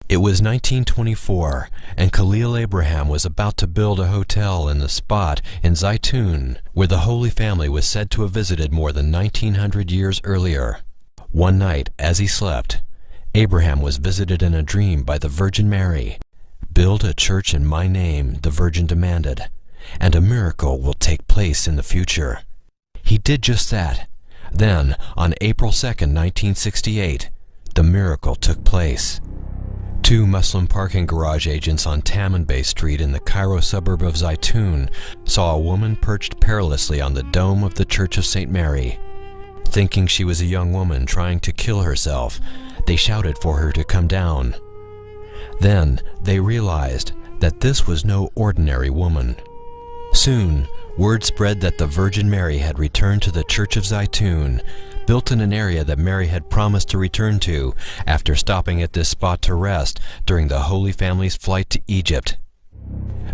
It was 1924, and Khalil Abraham was about to build a hotel in the spot in Zaytun where the Holy Family was said to have visited more than 1900 years earlier. One night, as he slept, Abraham was visited in a dream by the Virgin Mary. "Build a church in my name," the Virgin demanded, "and a miracle will take place in the future." He did just that. Then, on April 2nd, 1968, the miracle took place. Two Muslim parking garage agents on Taman Bay Street in the Cairo suburb of Zaytun saw a woman perched perilously on the dome of the Church of St. Mary. Thinking she was a young woman trying to kill herself, they shouted for her to come down. Then they realized that this was no ordinary woman. Soon, word spread that the Virgin Mary had returned to the Church of Zaytun, built in an area that Mary had promised to return to after stopping at this spot to rest during the Holy Family's flight to Egypt.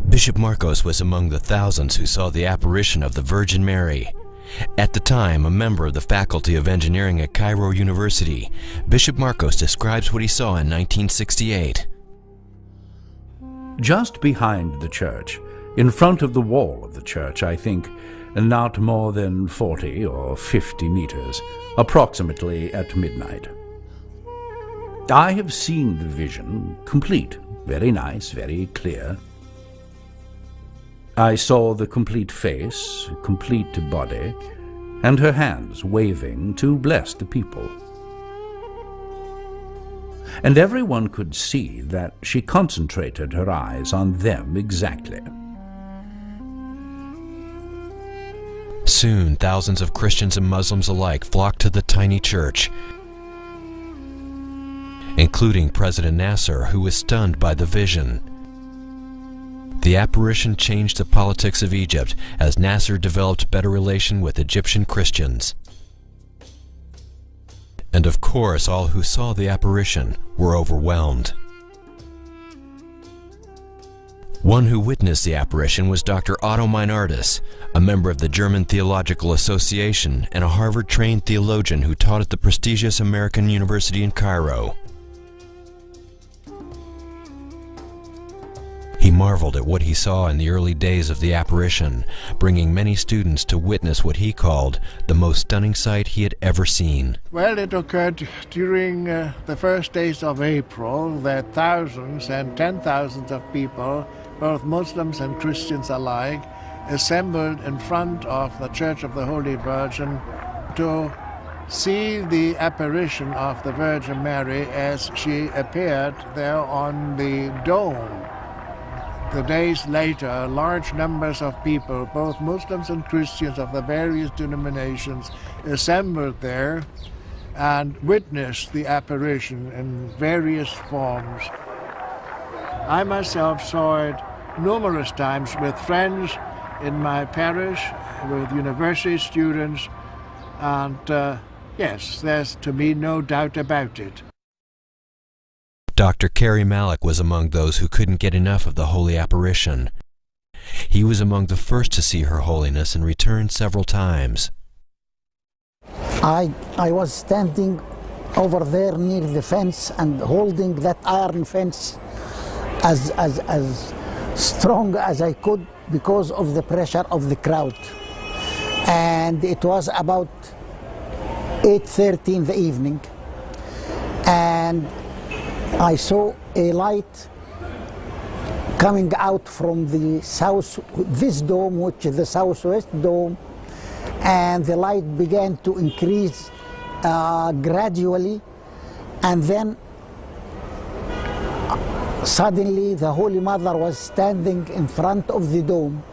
Bishop Marcos was among the thousands who saw the apparition of the Virgin Mary. At the time, a member of the Faculty of Engineering at Cairo University, Bishop Marcos describes what he saw in 1968. Just behind the church, in front of the wall of the church, I think, not more than 40 or 50 meters, approximately at midnight. I have seen the vision complete, very nice, very clear. I saw the complete face, complete body, and her hands waving to bless the people. And everyone could see that she concentrated her eyes on them exactly. Soon, thousands of Christians and Muslims alike flocked to the tiny church, including President Nasser, who was stunned by the vision. The apparition changed the politics of Egypt as Nasser developed better relation with Egyptian Christians. And of course, all who saw the apparition were overwhelmed. One who witnessed the apparition was Dr. Otto Meinardus, a member of the German Theological Association and a Harvard-trained theologian who taught at the prestigious American University in Cairo. He marveled at what he saw in the early days of the apparition, bringing many students to witness what he called the most stunning sight he had ever seen. Well, it occurred during the first days of April that thousands and 10,000s of people, both Muslims and Christians alike, assembled in front of the Church of the Holy Virgin to see the apparition of the Virgin Mary as she appeared there on the dome. The days later, large numbers of people, both Muslims and Christians of the various denominations, assembled there and witnessed the apparition in various forms. I myself saw it numerous times with friends in my parish, with university students, and yes, there's to me no doubt about it. Dr. Kerry Malik was among those who couldn't get enough of the holy apparition. He was among the first to see Her Holiness and returned several times. I was standing over there near the fence and holding that iron fence as strong as I could because of the pressure of the crowd. And it was about 8:30 in the evening, and I saw a light coming out from the this dome, which is the southwest dome, and the light began to increase gradually, and then suddenly the Holy Mother was standing in front of the dome.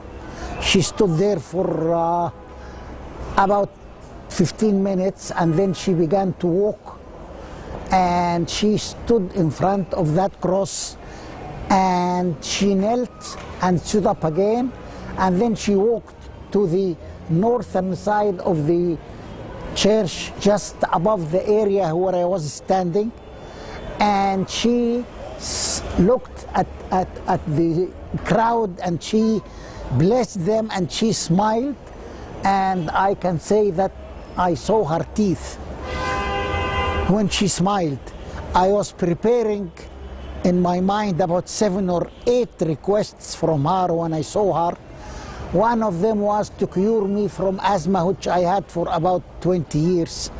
She stood there for about 15 minutes, and then she began to walk, and she stood in front of that cross, and she knelt and stood up again, and then she walked to the northern side of the church, just above the area where I was standing, and she looked at the crowd, and she blessed them, and she smiled, and I can say that I saw her teeth when she smiled. I was preparing in my mind about 7 or 8 requests from her when I saw her. One of them was to cure me from asthma, which I had for about 20 years.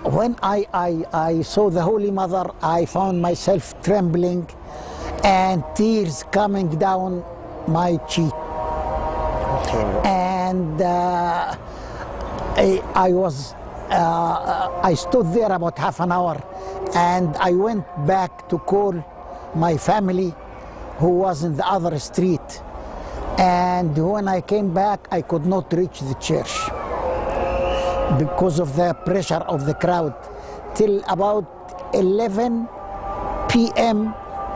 When I saw the Holy Mother, I found myself trembling and tears coming down my cheek. And I stood there about half an hour, and I went back to call my family who was in the other street. And when I came back, I could not reach the church because of the pressure of the crowd. Till about 11 p.m.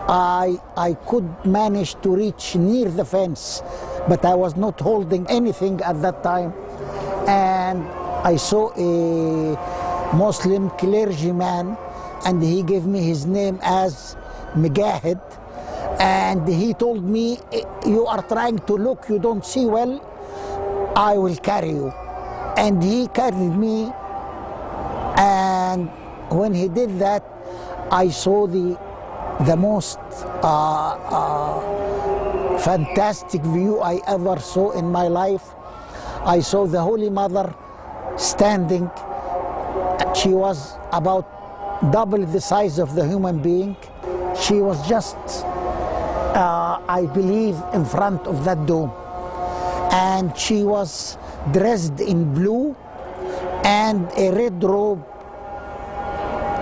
I could manage to reach near the fence, but I was not holding anything at that time. And I saw a Muslim clergyman, and he gave me his name as Mujahid. And he told me, you are trying to look, you don't see well, I will carry you. And he carried me, and when he did that, I saw the most fantastic view I ever saw in my life. I saw the Holy Mother standing. She was about double the size of the human being. She was just I believe in front of that dome, and she was dressed in blue and a red robe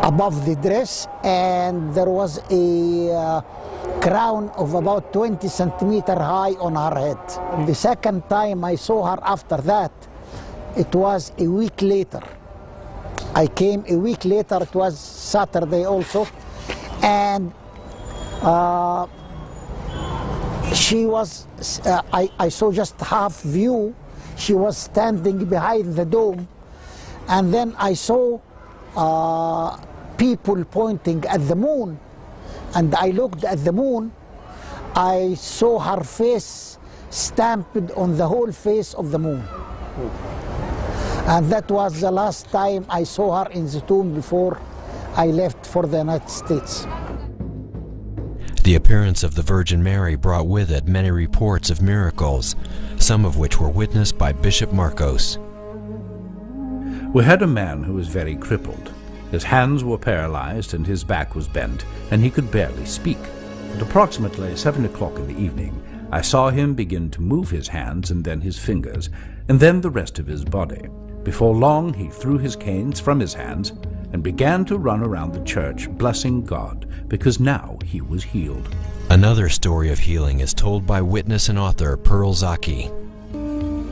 above the dress, and there was a crown of about 20 centimeters high on her head. The second time I saw her after that, it was a week later. I came a week later, it was Saturday also, and she was, I saw just half view. She was standing behind the dome, and then I saw people pointing at the moon, and I looked at the moon. I saw her face stamped on the whole face of the moon. And that was the last time I saw her in the tomb before I left for the United States. The appearance of the Virgin Mary brought with it many reports of miracles, some of which were witnessed by Bishop Marcos. We had a man who was very crippled. His hands were paralyzed and his back was bent, and he could barely speak. At approximately 7 o'clock in the evening, I saw him begin to move his hands and then his fingers, and then the rest of his body. Before long, he threw his canes from his hands and began to run around the church, blessing God, because now he was healed. Another story of healing is told by witness and author Pearl Zaki.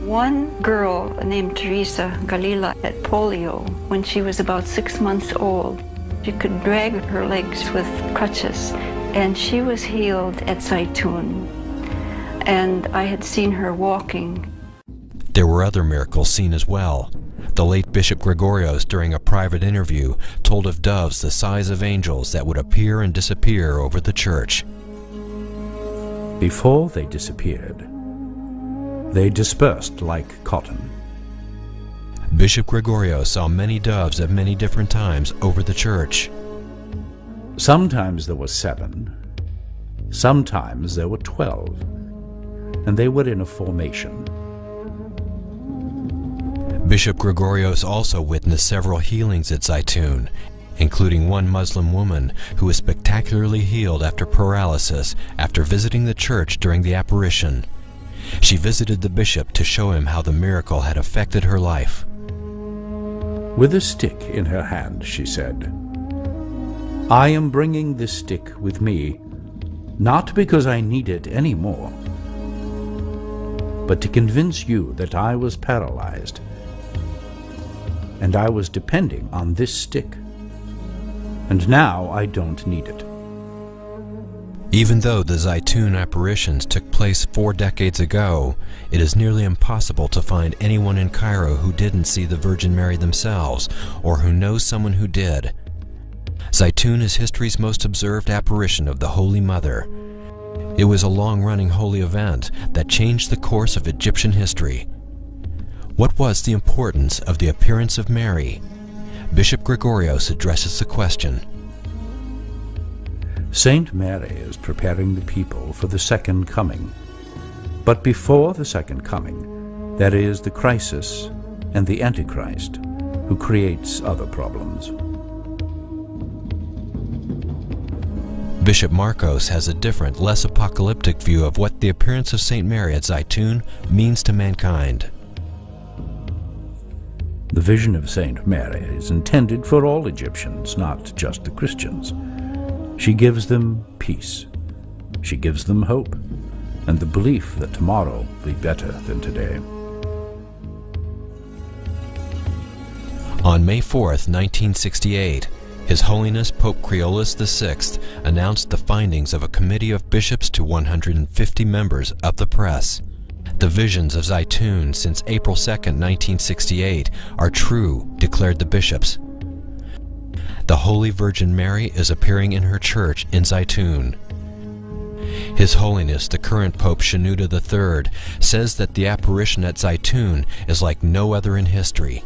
One girl named Teresa Galila had polio when she was about 6 months old. She could drag her legs with crutches, and she was healed at Zaytun. And I had seen her walking. There were other miracles seen as well. The late Bishop Gregorios, during a private interview, told of doves the size of angels that would appear and disappear over the church. Before they disappeared, they dispersed like cotton. Bishop Gregorios saw many doves at many different times over the church. Sometimes there were 7, sometimes there were 12, and they were in a formation. Bishop Gregorios also witnessed several healings at Zaytun, including one Muslim woman who was spectacularly healed after paralysis after visiting the church during the apparition. She visited the bishop to show him how the miracle had affected her life. With a stick in her hand, she said, "I am bringing this stick with me, not because I need it anymore, but to convince you that I was paralyzed, and I was depending on this stick, and now I don't need it." Even though the Zaytun apparitions took place 4 decades ago, it is nearly impossible to find anyone in Cairo who didn't see the Virgin Mary themselves, or who knows someone who did. Zaytun is history's most observed apparition of the Holy Mother. It was a long-running holy event that changed the course of Egyptian history. What was the importance of the appearance of Mary? Bishop Gregorios addresses the question. Saint Mary is preparing the people for the second coming. But before the second coming, there is the crisis and the Antichrist, who creates other problems. Bishop Marcos has a different, less apocalyptic view of what the appearance of St. Mary at Zaytun means to mankind. The vision of Saint Mary is intended for all Egyptians, not just the Christians. She gives them peace. She gives them hope, and the belief that tomorrow will be better than today. On May 4th, 1968, His Holiness Pope Creolus VI announced the findings of a committee of bishops to 150 members of the press. The visions of Zaytun since April 2nd, 1968 are true, declared the bishops. The Holy Virgin Mary is appearing in her church in Zaytun. His Holiness the current Pope Shenouda III says that the apparition at Zaytun is like no other in history.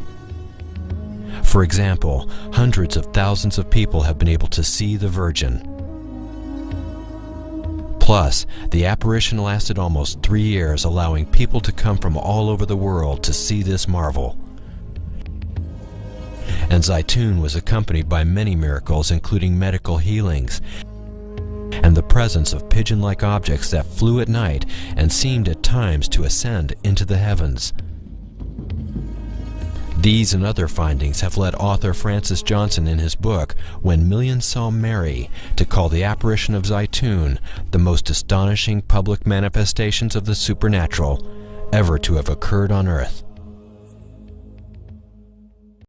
For example, hundreds of thousands of people have been able to see the Virgin. Plus, the apparition lasted almost 3 years, allowing people to come from all over the world to see this marvel. And Zaytun was accompanied by many miracles, including medical healings, and the presence of pigeon-like objects that flew at night and seemed at times to ascend into the heavens. These and other findings have led author Francis Johnson in his book, When Millions Saw Mary, to call the apparition of Zaytun the most astonishing public manifestations of the supernatural ever to have occurred on earth.